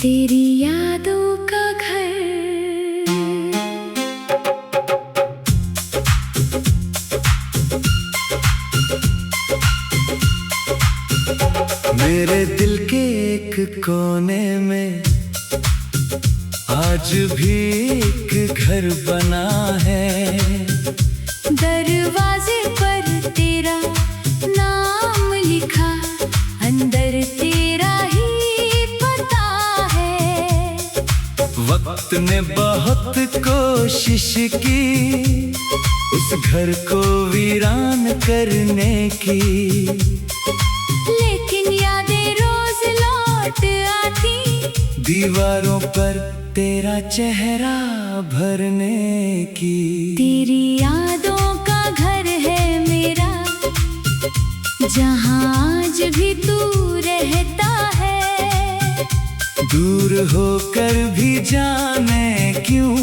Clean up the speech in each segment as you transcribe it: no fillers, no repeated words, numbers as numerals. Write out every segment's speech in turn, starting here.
तेरी यादों का घर। मेरे दिल के एक कोने में आज भी एक घर बना है। दरवाजे पर तेरा नाम लिखा, अंदर तेरा ही पता है। वक्त ने बहुत कोशिश की उस घर को वीरान करने की, लेकिन यादें रोज लौट आती, दीवारों पर तेरा चेहरा भरने की। तेरी यादों का घर है मेरा, जहाँ आज भी तू रहता है। दूर होकर भी जाने क्यों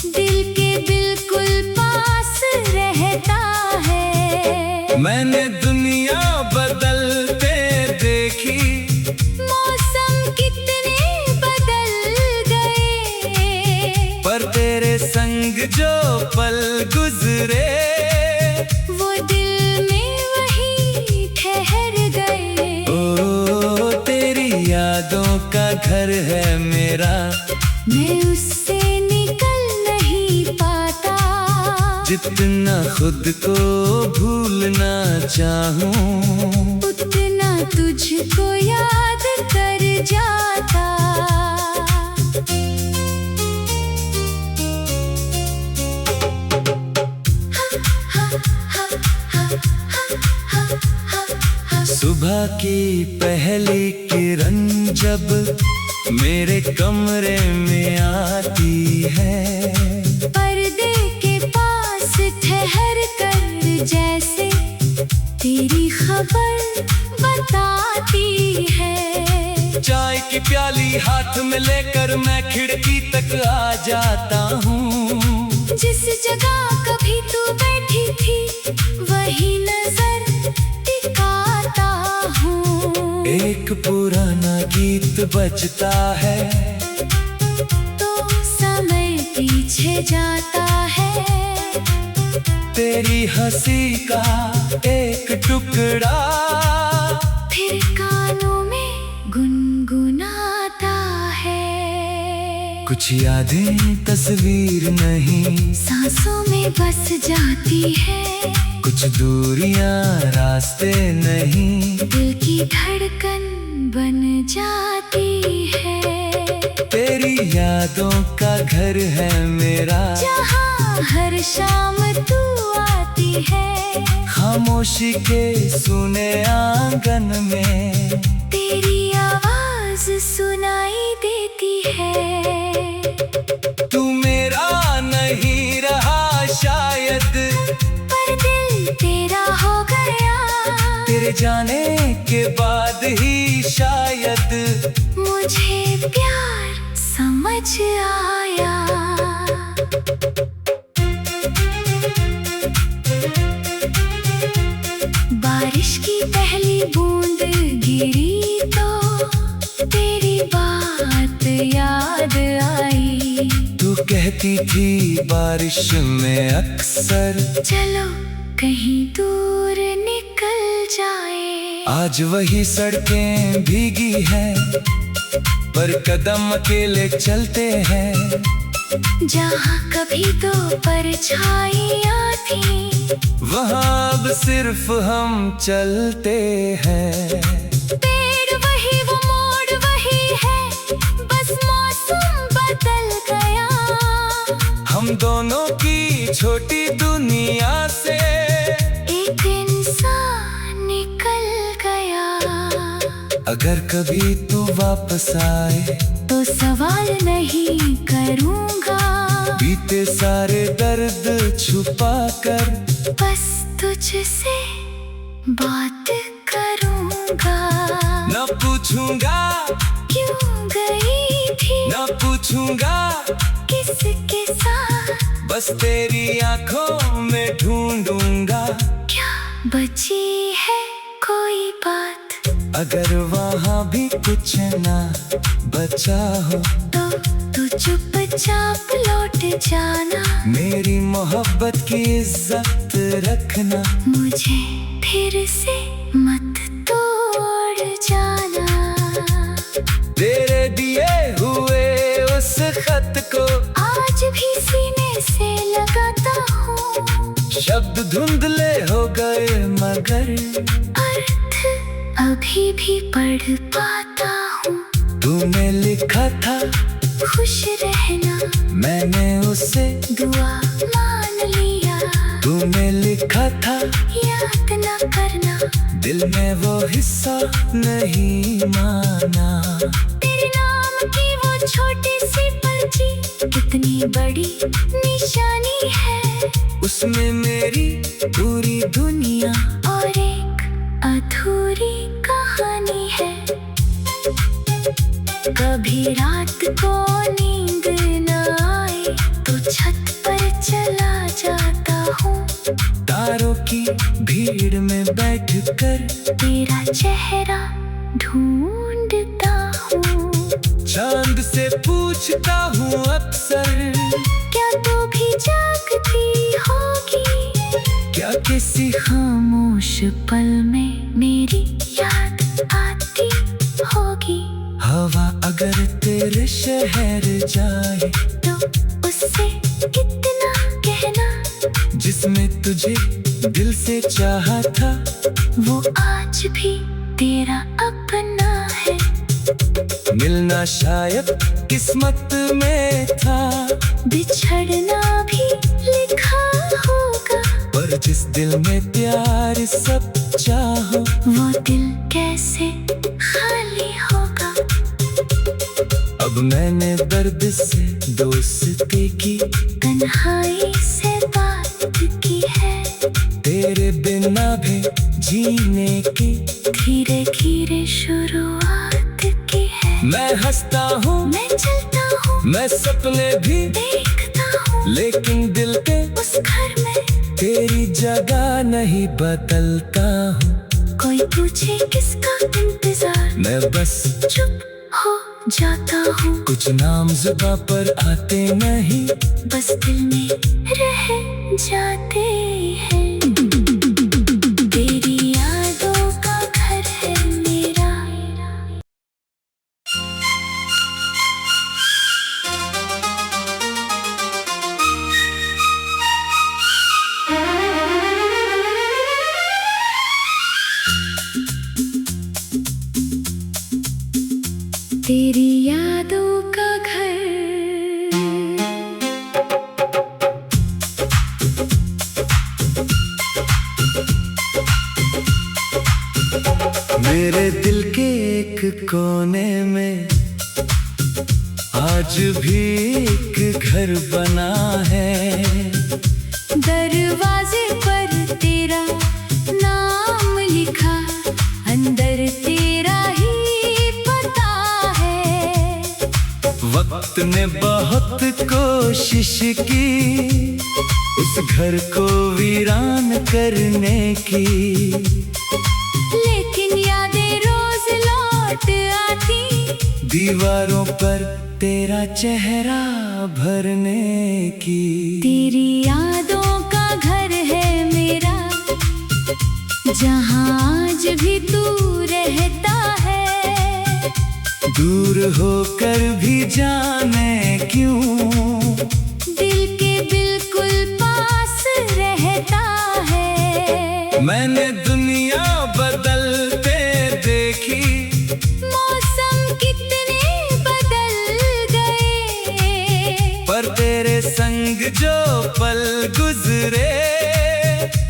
दिल के बिल्कुल पास रहता है। मैंने दुनिया बदलते देखी, मौसम कितने बदल गए, पर तेरे संग जो पल गुजरे वो दिल में वही ठहर गए। ओ तेरी यादों का घर है मेरा, मैं उससे निकल नहीं पाता, जितना खुद को भूलना चाहूं उतना तुझको याद कर जाता। सुबह की पहली किरण जब मेरे कमरे में आती है, पर्दे के पास ठहर कर जैसे तेरी खबर बताती है। चाय की प्याली हाथ में लेकर मैं खिड़की तक आ जाता हूँ। जिस जगह कभी तू बैठी थी वही नजर टिकाता हूँ। एक पुराना गीत बजता है तो समय पीछे जाता है, तेरी हंसी का एक टुकड़ा फिर कानों में गुनगुनाता है। कुछ यादें तस्वीर नहीं, सांसों में बस जाती है, कुछ दूरियां रास्ते नहीं, दिल की धड़कन बन जाती है। तेरी यादों का घर है मेरा, जहाँ हर शाम तू आती है, खामोशी के सुने आंगन में तेरी आवाज सुनाई देती है। तू मेरा नहीं रहा शायद, पर दिल तेरा हो गया, तेरे जाने के बाद ही शायद मुझे प्यार समझ आया। बारिश की पहली बूंद गिरी तो तेरी बात याद आई। तू कहती थी बारिश में अक्सर, चलो कहीं दूर निकल जाए। आज वही सड़कें भीगी हैं पर कदम अकेले चलते हैं। जहाँ कभी तो परछाइयाँ थी, वहाँ अब सिर्फ हम चलते हैं। पेड़ वही वो मोड़ वही है, बस मौसम बदल गया। हम दोनों की छोटी दुनिया से एक इंसान निकल गया। अगर कभी तू वापस आए तो सवाल नहीं करूँगा, बीते सारे दर्द छुपा कर बस तुझसे बात करूँगा। न पूछूंगा क्यों गई थी, न पूछूंगा किसके साथ, बस तेरी आंखों में ढूंढूंगा। क्या बची है कोई बात। अगर वहाँ भी कुछ ना बचा हो तो तू चुपचाप लौट जाना, मेरी मोहब्बत की इज्जत रखना, मुझे फिर से मत तोड़ जाना। तेरे दिए हुए उस खत को आज भी सीने से लगाता हूँ, शब्द धुंधले हो गए मगर अर्थ अभी भी पढ़ पाता हूँ। तूने लिखा था खुश रहना, मैंने उसे दुआ मान लिया। तूने लिखा था याद न करना, दिल में वो हिस्सा नहीं माना। तेरे नाम की वो छोटी सी पर्ची कितनी बड़ी निशानी है, उसमें मेरी पूरी दुनिया और एक अधूरी कहानी है। कभी रात को नींद न आए तो छत पर चला जाता हूँ, तारों की भीड़ में बैठकर तेरा चेहरा ढूंढता हूँ। चांद से पूछता हूँ अक्सर, क्या तू भी जागती होगी, क्या किसी खामोश पल में मेरी याद आती होगी। हवा अगर तेरे शहर जाए तो उससे कितना कहना, जिसमें तुझे दिल से चाहा था, वो आज भी तेरा अपना है। मिलना शायद किस्मत में था, बिछड़ना भी लिखा होगा, पर जिस दिल में प्यार सब चाहो, वो दिल कैसे खाली होगा। अब मैंने दर्द से दोस्ती की, तन्हाई से बात की है, तेरे बिना भी जीने की धीरे धीरे शुरुआत की है। मैं हंसता हूँ, मैं चलता हूँ, मैं सपने भी देखता हूँ, लेकिन दिल के उस घर में तेरी जगह नहीं बदलता हूँ। कोई पूछे किसका इंतजार, मैं बस चुप हो जाता हूँ। कुछ नाम जुबां पर आते नहीं, बस दिल में रह जाते हैं। तेरी यादों का घर है मेरा। तेरी यादों का घर। मेरे दिल के एक कोने में आज भी एक घर बना है, दरवाजे पर तेरा नाम लिखा, अंदर तेरा ही पता है। वक्त ने बहुत कोशिश की उस घर को वीरान करने की, लेकिन यादें रोज लौट आती, दीवारों पर तेरा चेहरा भरने की। तेरी यादों का घर है मेरा, जहाँ आज भी तू रहता है। दूर होकर भी जाने क्यों दिल के बिल्कुल पास रहता है। मैंने दुनिया बदलते देखी, मौसम कितने बदल गए, पर तेरे संग जो पल गुजरे,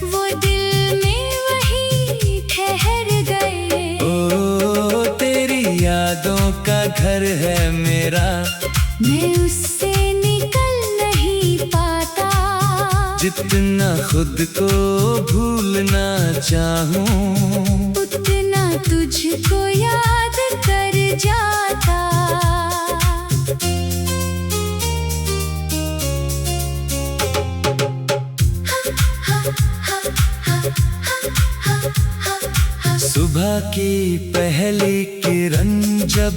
वो दिल में वही ठहर गए। ओ तेरी यादों का घर है मेरा, मैं उससे निकल नहीं पाता, जितना खुद को भूलना चाहूं, उतना तुझको याद कर जाता। सुबह की पहली किरण जब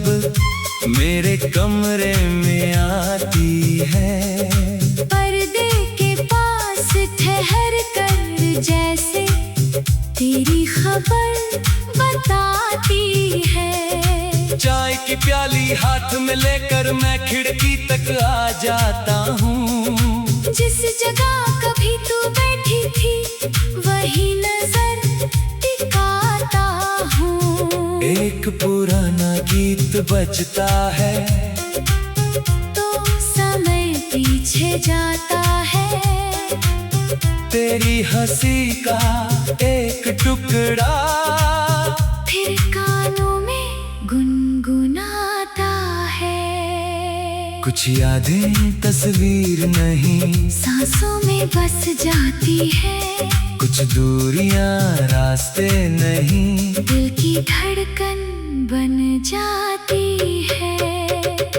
मेरे कमरे में आती है, पर्दे के पास ठहर कर जैसे तेरी खबर बताती है। चाय की प्याली हाथ में लेकर मैं खिड़की तक आ जाता हूँ। जिस जगह कभी तू बैठी थी वही नजर टिकाता हूँ। एक पुराना गीत बजता है तो समय पीछे जाता है। तेरी हंसी का एक टुकड़ा फिर कानों में गुनगुनाता है। कुछ यादें तस्वीर नहीं, सांसों में बस जाती है। कुछ दूरियां रास्ते नहीं, दिल की धड़कन बन जाती है।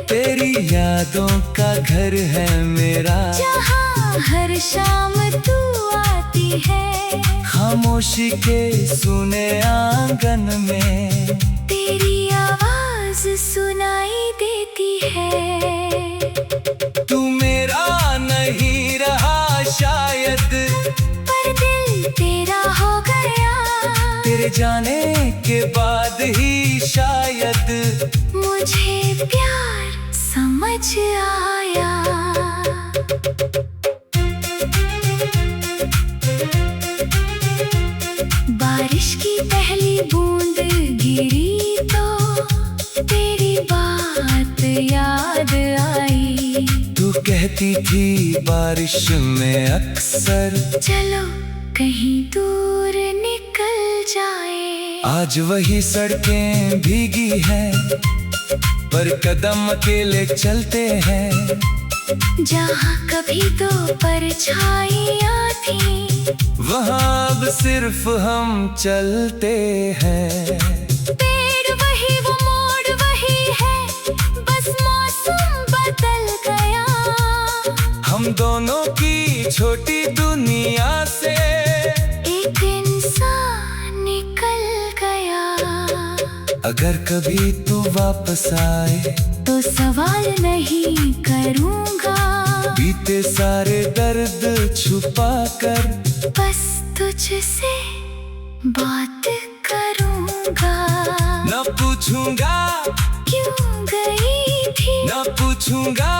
तेरी यादों का घर है मेरा, जहाँ हर शाम तू आती है। खामोशी के सुने आंगन में तेरी आवाज सुनाई देती है। तू मेरा नहीं रहा शायद, पर दिल तेरा हो गया। तेरे जाने के बाद ही शायद मुझे प्यार समझ आया। बारिश की पहली बूंद गिरी तो तेरी बात याद आई। तू कहती थी बारिश में अक्सर, चलो कहीं दूर निकल जाए। आज वही सड़कें भीगी हैं पर कदम अकेले चलते हैं। जहाँ कभी तो परछाइयाँ थी वहाँ अब सिर्फ हम चलते हैं। पेड़ वही वो मोड़ वही है, बस मौसम बदल गया। हम दोनों की छोटी दुनिया से एक इंसान निकल गया। अगर कभी तू वापस आए तो सवाल नहीं करूँगा, बीते सारे दर्द छुपा कर बस तुझसे बात करूँगा। न पूछूंगा क्यों गई थी, न पूछूंगा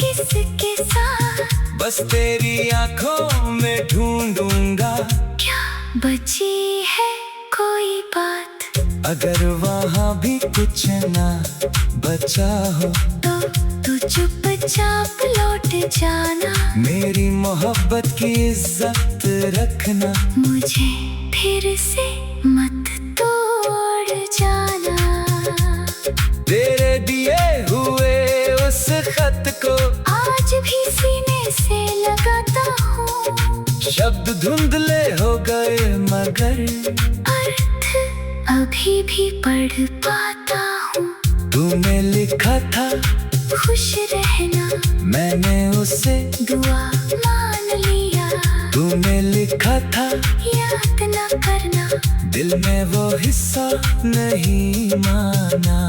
किसके साथ, बस तेरी आंखों में ढूंढूंगा। क्या बची है कोई बात। अगर वहाँ भी कुछ ना बचा हो तो तू चुपचाप लौट जाना। मेरी मोहब्बत की इज्जत रखना। मुझे फिर से मत तोड़ जाना। तेरे दिए हुए उस खत को आज भी सीने से लगाता हूँ। शब्द धुंधले हो गए मगर अर्थ अभी भी पढ़ पाता हूँ। तूने लिखा था खुश रहना, मैंने उसे दुआ मान लिया। तूने लिखा था याद न करना, दिल में वो हिस्सा नहीं माना।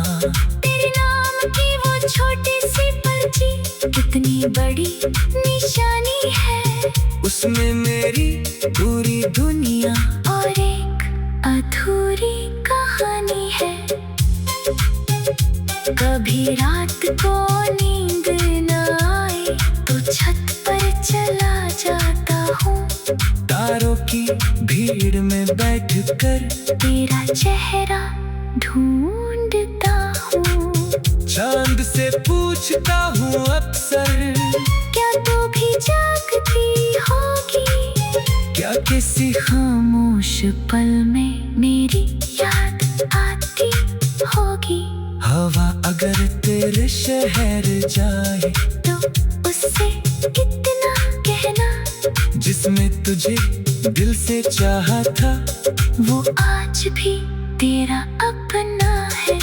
तेरे नाम की वो छोटी सी पर्ची कितनी बड़ी निशानी है। उसमें मेरी पूरी दुनिया और एक अधूरी कहानी है। कभी रात को नींद न आए तो छत पर चला जाता हूँ। तारों की भीड़ में बैठकर तेरा चेहरा ढूंढता हूँ। चांद से पूछता हूँ अक्सर, क्या तू भी जागती होगी। क्या किसी खामोश पल में मेरी याद आती होगी। हवा अगर तेरे शहर जाए तो उससे कितना कहना, जिसमें तुझे दिल से चाहा था वो आज भी तेरा अपना है।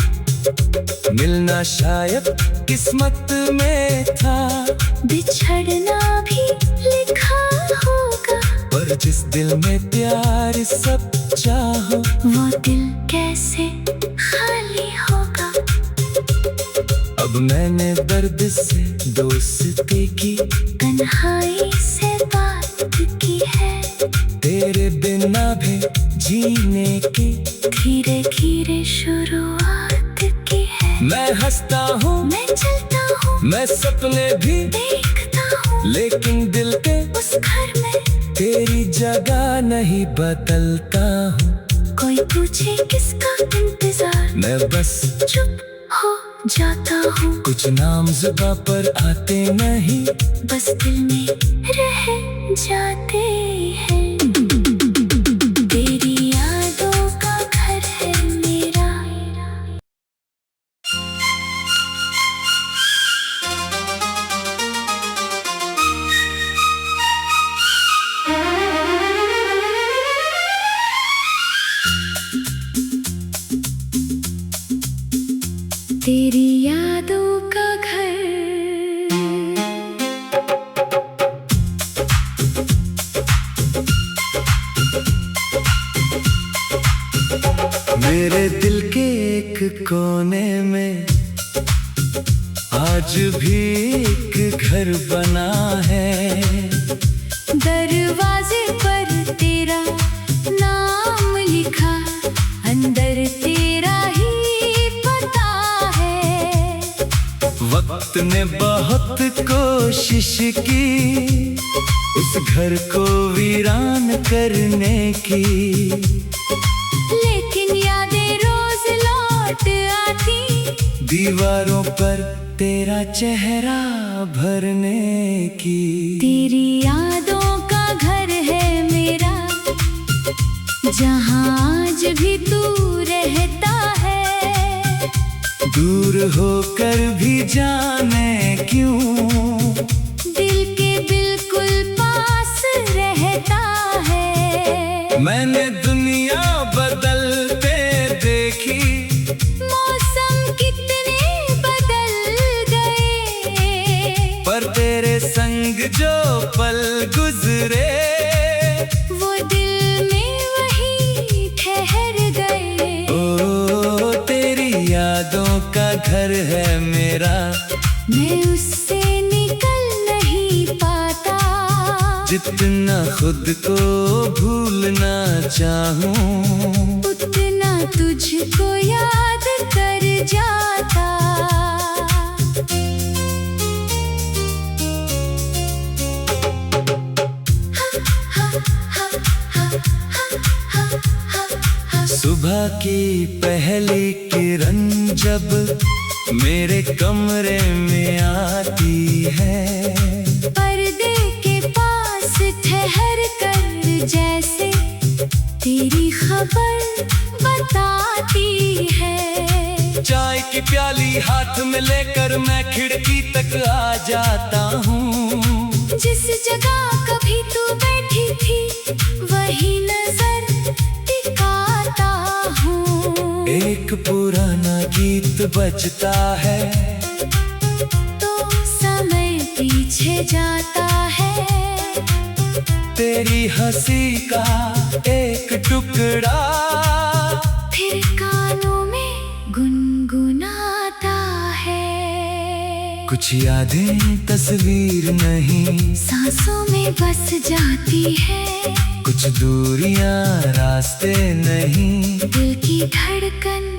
मिलना शायद किस्मत में था, बिछड़ना भी लिखा होगा। पर और जिस दिल में प्यार सब चाहो, वो दिल कैसे खाली होगा। अब मैंने दर्द से दोस्ती की, तन्हाई से बात की है। तेरे बिना भी जीने की धीरे धीरे शुरुआत की है। मैं हंसता हूँ, मैं चलता हूँ, मैं सपने भी देखता हूँ, लेकिन दिल के उस घर में तेरी जगह नहीं बदलता हूँ। कोई पूछे किसका इंतजार, मैं बस चुप हो जाता हूँ। कुछ नाम जुबां पर आते नहीं, बस दिल में रह जाते हैं। तेरी यादों का घर है मेरा। तेरी यादों का घर। मेरे दिल के एक कोने में आज भी एक घर बना है। दरवाजे पर तेरा नाम लिखा, अंदर तेरा ही पता है। वक्त ने बहुत कोशिश की उस घर को वीरान करने की, लेकिन यादें रोज लौट आती, दीवारों पर तेरा चेहरा भरने की। तेरी यादों का घर है मेरा, जहाँ आज भी तू रहता है। दूर होकर भी जाने क्यों दिल के बिल्कुल पास रहता है। मैंने दुनिया बदलते देखी, मौसम कितने बदल गए, पर तेरे संग जो पल गुजरे वो दिल में वही ठहर गए। ओ तेरी यादों का घर है मेरा, मैं उससे निकल नहीं पाता, जितना खुद को भूलना चाहूं उतना तुझको याद कर जाता। सुबह की पहली किरण जब मेरे कमरे में आती है, पर्दे के पास ठहर कर जैसे तेरी खबर बताती है। चाय की प्याली हाथ में लेकर मैं खिड़की तक आ जाता हूँ। जिस जगह कभी तू बैठी थी वही नजर टिकाता हूँ। एक पुराना गीत बजता है तो समय पीछे जाता है, तेरी हंसी का एक टुकड़ा फिर कानों में गुनगुनाता है। कुछ यादें तस्वीर नहीं, सांसों में बस जाती है, कुछ दूरियां रास्ते नहीं, दिल की धड़कन